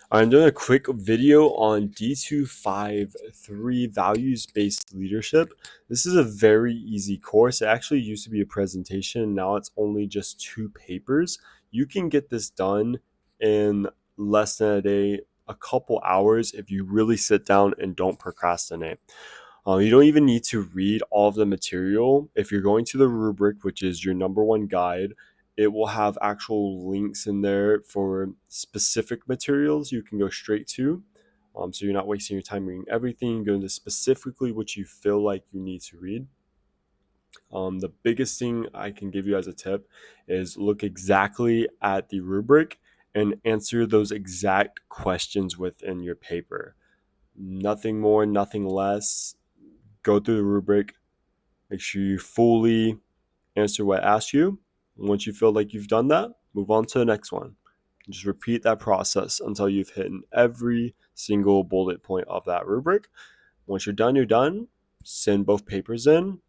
I'm doing a quick video on D253 values-based leadership. This is a very easy course. It actually used to be a presentation. Now it's only just 2 papers. You can get this done in less than a day, a couple hours if you really sit down and don't procrastinate. You don't even need to read all of the material. If you're going to the rubric, which is your number one guide, it will have actual links in there for specific materials you can go straight to. So you're not wasting your time reading everything. Go into specifically what you feel like you need to read. The biggest thing I can give you as a tip is look exactly at the rubric and answer those exact questions within your paper. Nothing more, nothing less. Go through the rubric, make sure you fully answer what I asked you. And once you feel like you've done that, move on to the next one. Just repeat that process until you've hit every single bullet point of that rubric. Once you're done, you're done. Send both papers in.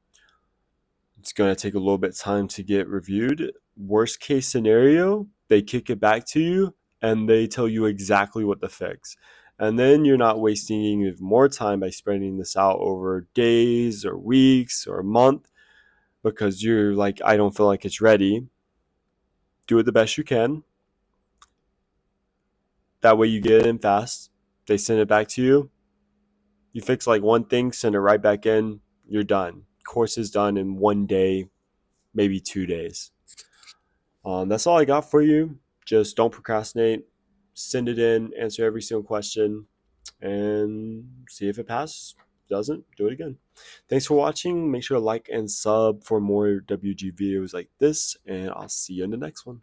It's going to take a little bit of time to get reviewed. Worst case scenario, they kick it back to you and they tell you exactly what to fix. And then you're not wasting even more time by spreading this out over days or weeks or a month because you're like, I don't feel like it's ready. Do it the best you can. That way you get it in fast. They send it back to you. You fix like one thing, send it right back in. You're done. Course is done in one day, maybe 2 days. That's all I got for you. Just don't procrastinate. Send it in, answer every single question, and see if it passes. Doesn't, do it again. Thanks for watching. Make sure to like and sub for more WG videos like this, and I'll see you in the next one.